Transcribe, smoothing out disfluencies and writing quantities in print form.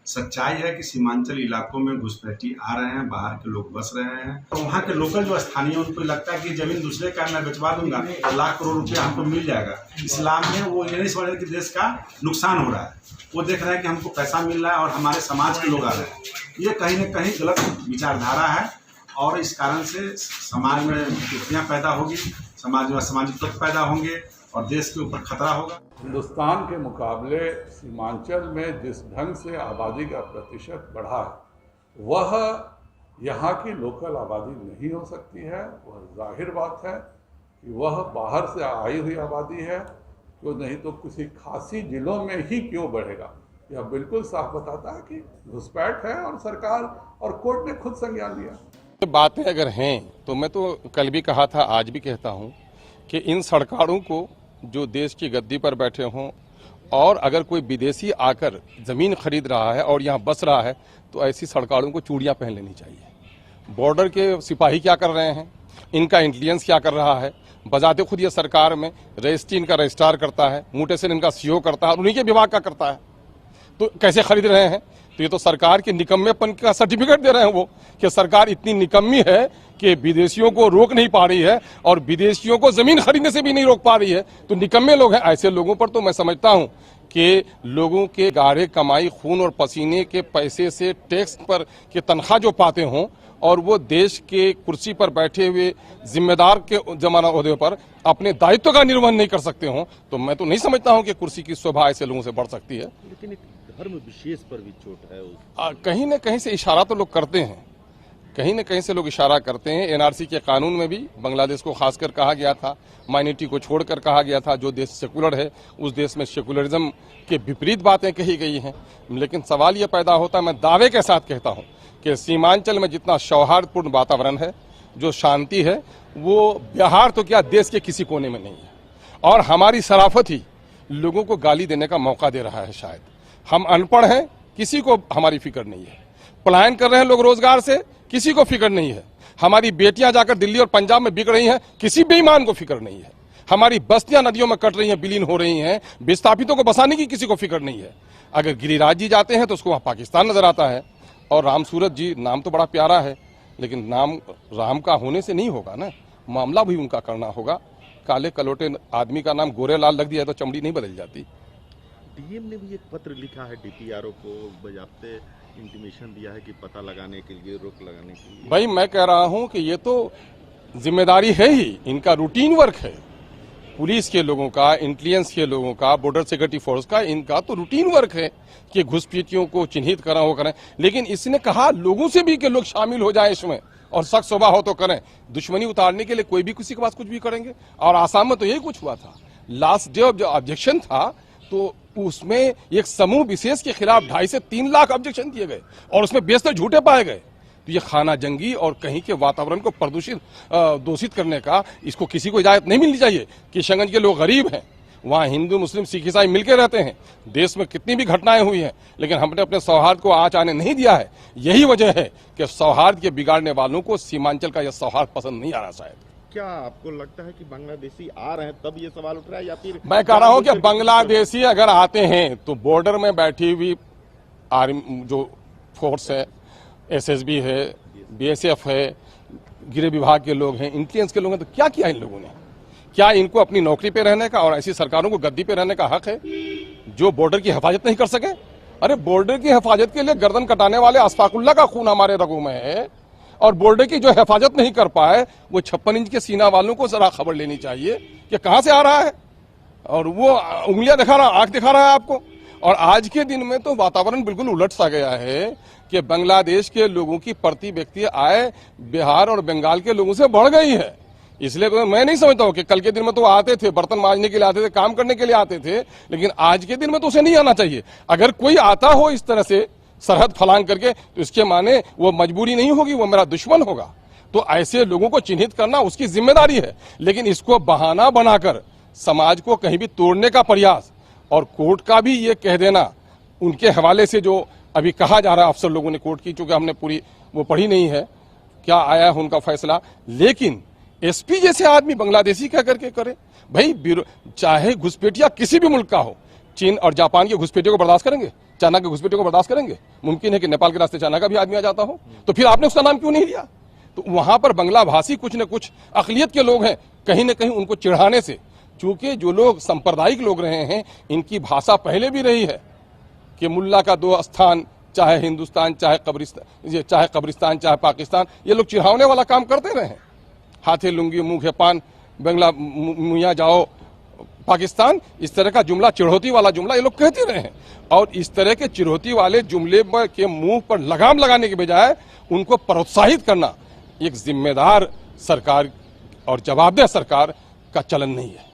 सच्चाई है कि सीमांचल इलाकों में घुसपैठी आ रहे हैं, बाहर के लोग बस रहे हैं, तो वहाँ के लोकल जो स्थानीय उनको लगता है कि जमीन दूसरे का मैं बेचवा दूंगा तो लाख करोड़ रुपया हमको मिल जाएगा। इस्लाम में वो ये नहीं समझ रहे कि देश का नुकसान हो रहा है, वो देख रहे हैं कि हमको पैसा मिल रहा है और हमारे समाज के लोग आ रहे हैं। ये कहीं न कहीं गलत विचारधारा है और इस कारण से समाज में विकृतियाँ पैदा होगी, समाज में असामाजिक तत्व पैदा होंगे और देश के ऊपर खतरा होगा। हिंदुस्तान के मुकाबले सीमांचल में जिस ढंग से आबादी का प्रतिशत बढ़ा है वह यहाँ की लोकल आबादी नहीं हो सकती है। वह जाहिर बात है कि वह बाहर से आई हुई आबादी है, क्यों नहीं तो किसी खासी जिलों में ही क्यों बढ़ेगा। यह बिल्कुल साफ बताता है कि घुसपैठ है और सरकार और कोर्ट ने खुद संज्ञान लिया। बातें अगर हैं तो मैं तो कल भी कहा था, आज भी कहता हूँ कि इन सरकारों को जो देश की गद्दी पर बैठे हों और अगर कोई विदेशी आकर ज़मीन खरीद रहा है और यहाँ बस रहा है तो ऐसी सरकारों को चूड़ियाँ पहन लेनी चाहिए। बॉर्डर के सिपाही क्या कर रहे हैं, इनका इंटेलिजेंस क्या कर रहा है, बजाते खुद ये सरकार में रजिस्ट्री इनका रजिस्ट्रार करता है, म्यूटेशन इनका सीओ करता है और उन्हीं के विभाग का करता है, तो कैसे खरीद रहे हैं। तो ये तो सरकार के निकम्मेपन का सर्टिफिकेट दे रहे हैं वो, कि सरकार इतनी निकम्मी है कि विदेशियों को रोक नहीं पा रही है और विदेशियों को जमीन खरीदने से भी नहीं रोक पा रही है। तो निकम्मे लोग हैं। ऐसे लोगों पर तो मैं समझता हूं कि लोगों के गाढ़े कमाई, खून और पसीने के पैसे से टैक्स पर के तनख्वाह जो पाते हों और वो देश के कुर्सी पर बैठे हुए जिम्मेदार के जमाना ओहदे पर अपने दायित्व का निर्वहन नहीं कर सकते हों, तो मैं तो नहीं समझता हूं कि कुर्सी की शोभा ऐसे लोगों से बढ़ सकती है। लेकिन एक धर्म विशेष पर भी चोट है कहीं न कहीं से इशारा तो लोग करते हैं, कहीं न कहीं से लोग इशारा करते हैं। एनआरसी के कानून में भी बांग्लादेश को खासकर कहा गया था, माइनॉरिटी को छोड़कर कहा गया था, जो देश सेकुलर है उस देश में सेकुलरिज्म के विपरीत बातें कही गई हैं। लेकिन सवाल ये पैदा होता है, मैं दावे के साथ कहता हूं कि सीमांचल में जितना सौहार्दपूर्ण वातावरण है, जो शांति है, वो बिहार तो क्या देश के किसी कोने में नहीं है। और हमारी शराफत ही लोगों को गाली देने का मौका दे रहा है। शायद हम अनपढ़ हैं, किसी को हमारी फिक्र नहीं है। पलायन कर रहे हैं लोग रोजगार से, किसी को फिक्र नहीं है। हमारी बेटियां जाकर दिल्ली और पंजाब में बिक रही हैं, किसी बेईमान को फिक्र नहीं है। हमारी बस्तियां नदियों में कट रही हैं, विलीन हो रही हैं, विस्थापितों को बसाने की किसी को फिक्र नहीं है। अगर गिरिराज जी जाते हैं तो उसको वहां पाकिस्तान नजर आता है। और राम सूरत जी, नाम तो बड़ा प्यारा है, लेकिन नाम राम का होने से नहीं होगा ना, मामला भी उनका करना होगा। काले कलोटे आदमी का नाम गोरे लाल लग दिया तो चमड़ी नहीं बदल जाती। डीएम ने भी एक पत्र लिखा है डीपीआरओ को, बजाते इंटीमेशन दिया है कि पता लगाने के लिए, रोक लगाने के लिए। भाई मैं कह रहा हूं कि ये तो जिम्मेदारी है ही, इनका रूटीन वर्क है। पुलिस के लोगों का, इंटेलिजेंस के लोगों का, बॉर्डर सिक्योरिटी फोर्स का, इनका तो रूटीन वर्क है कि घुसपैठियों को चिन्हित करें, वो करें। लेकिन इसने कहा लोगों से भी कि लोग शामिल हो जाएं इसमें और सख्त स्वभाव हो तो करें। दुश्मनी उतारने के लिए कोई भी किसी के पास कुछ भी करेंगे। और आसाम में तो यही कुछ हुआ था। लास्ट डे जो ऑब्जेक्शन था तो उसमें एक समूह विशेष के खिलाफ 2.5 से 3 लाख ऑब्जेक्शन दिए गए और उसमें बेशतर झूठे पाए गए। तो ये खाना जंगी और कहीं के वातावरण को प्रदूषित दूषित करने का इसको किसी को इजाजत नहीं मिलनी चाहिए। किशनगंज के लोग गरीब हैं, वहाँ हिंदू मुस्लिम सिख ईसाई मिलकर रहते हैं। देश में कितनी भी घटनाएं हुई हैं, लेकिन हमने अपने सौहार्द को आँच आने नहीं दिया है। यही वजह है कि सौहार्द के बिगाड़ने वालों को सीमांचल का यह सौहार्द पसंद नहीं आ रहा। शायद क्या आपको लगता है कि बांग्लादेशी आ रहे हैं तब ये सवाल उठ रहा है, या फिर मैं कह रहा हूं कि बांग्लादेशी अगर आते हैं तो बॉर्डर में बैठी हुई आर्मी जो फोर्स है, एसएसबी है, बीएसएफ है, गृह विभाग के लोग हैं, इंटेलिजेंस के लोग हैं, तो क्या किया इन लोगों ने? क्या इनको अपनी नौकरी पे रहने का और ऐसी सरकारों को गद्दी पे रहने का हक है जो बॉर्डर की हिफाजत नहीं कर सके? अरे बॉर्डर की हिफाजत के लिए गर्दन कटाने वाले अशफाकुल्लाह का खून हमारे रगों में है और बॉर्डर की जो हिफाजत नहीं कर पाए वो 56 इंच के सीना वालों को जरा खबर लेनी चाहिए कि कहां से आ रहा है। और वो उंगलियां दिखा रहा, आंख दिखा रहा है आपको। और आज के दिन में तो वातावरण बिल्कुल उलट सा गया है कि बांग्लादेश के लोगों की प्रति व्यक्ति आय बिहार और बंगाल के लोगों से बढ़ गई है। इसलिए तो मैं नहीं समझता हूं कि कल के दिन में तो आते थे, बर्तन मांजने के लिए आते थे, काम करने के लिए आते थे, लेकिन आज के दिन में तो उसे नहीं आना चाहिए। अगर कोई आता हो इस तरह से सरहद फलांग करके तो इसके माने वो मजबूरी नहीं होगी, वो मेरा दुश्मन होगा। तो ऐसे लोगों को चिन्हित करना उसकी जिम्मेदारी है, लेकिन इसको बहाना बनाकर समाज को कहीं भी तोड़ने का प्रयास और कोर्ट का भी ये कह देना उनके हवाले से जो अभी कहा जा रहा है अफसर लोगों ने कोर्ट की, चूंकि हमने पूरी वो पढ़ी नहीं है क्या आया है उनका फैसला, लेकिन एसपी जैसे आदमी बांग्लादेशी क्या करके करे भाई। चाहे घुसपैठिया किसी भी मुल्क का हो, चीन और जापान की घुसपैठियों को बर्दाश्त करेंगे? चाइना के घुसपैठियों को बर्दाश्त करेंगे? मुमकिन है कि नेपाल के रास्ते चाइना का भी आदमी आ जाता हो, तो फिर आपने उसका नाम क्यों नहीं लिया? तो वहां पर बंगला भाषी कुछ न कुछ अकलियत के लोग हैं, कहीं न कहीं उनको चिढ़ाने से, चूंकि जो लोग सांप्रदायिक लोग रहे हैं, इनकी भाषा पहले भी रही है कि मुल्ला का दो स्थान, चाहे हिंदुस्तान चाहे कब्रिस्तान चाहे पाकिस्तान, ये लोग चिढ़ाने वाला काम करते रहे हैं। हाथे लुंगी मुंह के पान, बंगला मुइया जाओ पाकिस्तान, इस तरह का जुमला, चिढ़ौती वाला जुमला ये लोग कहते रहे हैं। और इस तरह के चिढ़ौती वाले जुमले के मुंह पर लगाम लगाने के बजाय उनको प्रोत्साहित करना एक जिम्मेदार सरकार और जवाबदेह सरकार का चलन नहीं है।